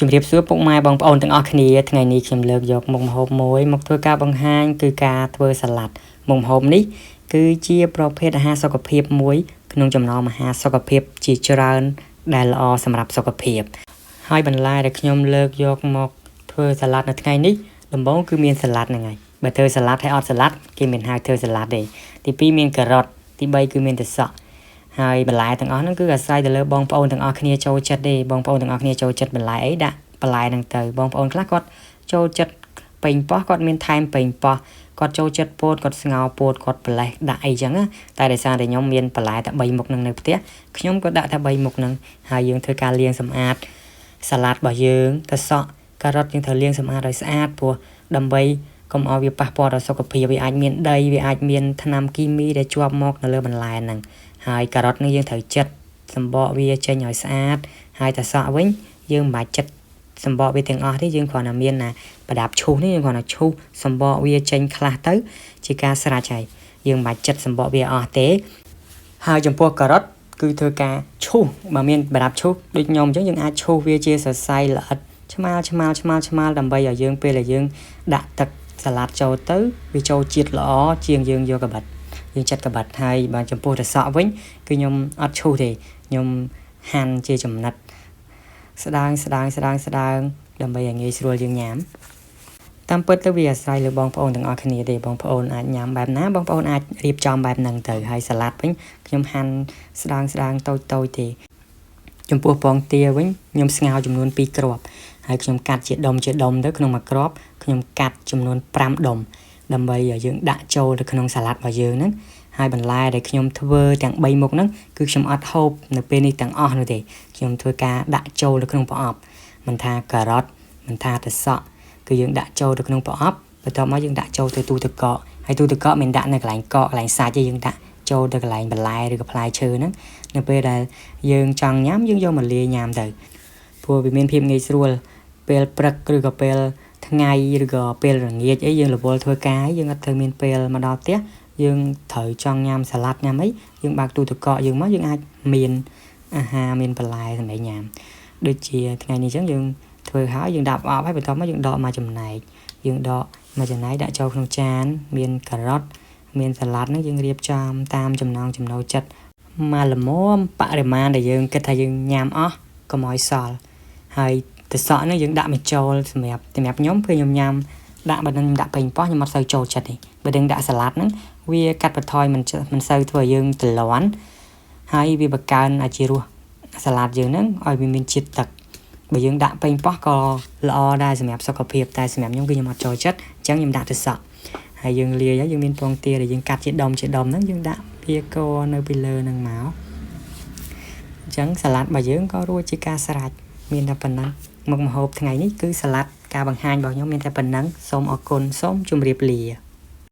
ជំរាបសួរពុកម៉ែបងប្អូនទាំងអស់គ្នាថ្ងៃនេះខ្ញុំលើកយកមុខម្ហូបមួយមកធ្វើការបង្ហាញគឺការធ្វើសាឡាត់មុខម្ហូបនេះគឺជាប្រភេទអាហារសុខភាពមួយក្នុងចំណោមអាហារសុខភាពជាច្រើនដែលល្អសម្រាប់សុខភាពហើយបន្លែដែលខ្ញុំលើកយកមកធ្វើសាឡាត់នៅថ្ងៃនេះដំបូងគឺមានសាឡាត់ហ្នឹងហើយបើធ្វើសាឡាត់ហើយអត់សាឡាត់គេមិនហៅធ្វើសាឡាត់ទេទី2មានការ៉ុតទី3គឺមានទឹកសក់ហើយបន្លែទាំងអស់ហ្នឹងគឺអាស្រ័យទៅលើបងប្អូនទាំងអស់គ្នាចូលចិត្តទេបងប្អូនទាំងអស់គ្នាចូលចិត្តបន្លែអីដាក់បន្លែហ្នឹងទៅបងប្អូនខ្លះគាត់ចូលចិត្តប៉េងប៉ោះគាត់មានថែមប៉េងប៉ោះគាត់ចូលចិត្តពោតគាត់ស្ងោរពោតគាត់ប្រឡេះដាក់អីចឹងណាតែដោយសារតែខ្ញុំមានបន្លែតែ3មុខហ្នឹងនៅផ្ទះខ្ញុំក៏ដាក់តែ3មុខហ្នឹងហើយយើងធ្វើការលាងសម្អាតសាឡាត់របស់យើងទឹកសក់ការ៉ុតយើងត្រូវលាងសម្អាតឲ្យស្អាតព្រោះដើម្បីកុំឲ្យវាប៉ះពាល់ដល់សុខភាពវាអាចមានដីវាអាចមានថ្នាំគីមីដែលជាប់មកនៅលើបន្លែហ្នឹងហើយការ៉ុតនេះយើងត្រូវចិតសម្បកវាចេញឲ្យស្អាតហើយទឹកសក់វិញយើងមិនបាច់ចិតសម្បកវាទាំងអស់ទេយើងគ្រាន់តែមានណាប្រដាប់ឈូសនេះយើងគ្រាន់តែឈូសសម្បកវាចេញខ្លះទៅជាការស្រេចហើយយើងមិនបាច់ចិតសម្បកវាអស់ទេហើយចំពោះការ៉ុតគឺធ្វើការឈូសបើមានប្រដាប់ឈូសដូចខ្ញុំអញ្ចឹងយើងអាចឈូសវាជាសរសៃល្អិតឆ្មាលដើម្បីឲ្យយើងពេលដែលយើងដាក់ទឹកសាឡាត់ចូលទៅវាចូលជាតិល្អជាងយើងយកកាបិតយើងចាត់កាបិតហើយបើចំពោះទឹកសក់វិញគឺខ្ញុំអត់ឈូសទេខ្ញុំហាន់ជាចំណិតស្ដើងដើម្បីឲ្យងាយស្រួលយើងញ៉ាំតាមពិតទៅវាអាស្រ័យលើបងប្អូនទាំងអស់គ្នាទេបងប្អូនអាចញ៉ាំបែបណាបងប្អូនអាចរៀបចំបែបហ្នឹងទៅហើយសាឡាត់វិញខ្ញុំហាន់ស្ដើងតូចទេចំពោះពងទាវិញខ្ញុំស្ងោរចំនួន2គ្រាប់ហើយខ្ញុំកាត់ជាដុំទៅក្នុងមួយគ្រាប់ខ្ញុំកាត់ចំនួន5ដុំដើម្បីឲ្យយើងដាក់ចូលទៅក្នុងសាឡាត់របស់យើងហ្នឹងហើយបន្លែដែលខ្ញុំធ្វើទាំង3មុខហ្នឹងគឺខ្ញុំអត់ហូបនៅពេលនេះទាំងអស់នោះទេខ្ញុំធ្វើការដាក់ចូលទៅក្នុងប្រអប់មិនថាការ៉ុតមិនថាទឹកសក់គឺយើងដាក់ចូលទៅក្នុងប្រអប់បន្ទាប់មកយើងដាក់ចូលទៅទូទឹកកកហើយទូទឹកកកមិនដាក់នៅកន្លែងកកកន្លែងសាច់ទេយើងដាក់ចូលទៅកន្លែងបន្លែឬក៏ផ្លែឈើហ្នឹងនៅពេលដែលយើងចង់ញ៉ាំយើងយកមកលាយញ៉ាំទៅព្រោះវាមានភាពងាយស្រួលពេលព្រឹកឬក៏ពេលថ្ងៃឬក៏ពេលល្ងាចអីយើងរវល់ធ្វើការយើងអត់ត្រូវមានពេលមកដល់ផ្ទះយើងត្រូវចង់ញ៉ាំសាឡាត់ញ៉ាំអីយើងបើកទូទឹកកកយើងមកយើងអាចមានអាហារមានបន្លែសម្រាប់ញ៉ាំដូចជាថ្ងៃនេះអញ្ចឹងយើងធ្វើហើយយើងដាក់ប្រអប់ហើយបន្ទាប់មកយើងដកមកចំណែកដាក់ចូលក្នុងចានមានការ៉ុតមានសាឡាត់ហ្នឹងយើងរៀបចំតាមចំណង់ចំណូលចិត្តមកល្មមបរិមាណដែលយើងគិតថាយើងញ៉ាំអស់កុំឲ្យសល់ហើយទឹកសក់ហ្នឹងយើងដាក់មកចូលសម្រាប់ខ្ញុំពេលខ្ញុំញ៉ាំដាក់បើនឹងដាក់ប៉េងប៉ោះខ្ញុំអត់សូវចូលចិត្តទេបើនឹងដាក់សាឡាត់ហ្នឹងវាកាត់បន្ថយមិនសូវធ្វើឲ្យយើងទ្រាំហើយវាបង្កើនអាជីរសសាឡាត់យើងហ្នឹងឲ្យវាមានជាតិទឹកបើយើងដាក់ប៉េងប៉ោះក៏ល្អដែរសម្រាប់សុខភាពតែសម្រាប់ខ្ញុំគឺខ្ញុំអត់ចូលចិត្តអញ្ចឹងខ្ញុំដាក់ទឹកសក់ហើយយើងលាយហើយយើងមានពងទាដែលយើងកាត់ជាដុំហ្នឹងយើងដាក់វាកនៅពីលើហ្នឹងមកអញ្ចឹងសាឡាត់របស់យើងក៏រួចជាការស្រេចមានតែប៉ុណ្ណឹងមុខម្ហូបថ្ងៃនេះគឺសាឡាត់ការបង្ហាញរបស់ខ្ញុំមានតែប៉ុណ្ណឹងសូមអរគុណសូមជម្រាបលា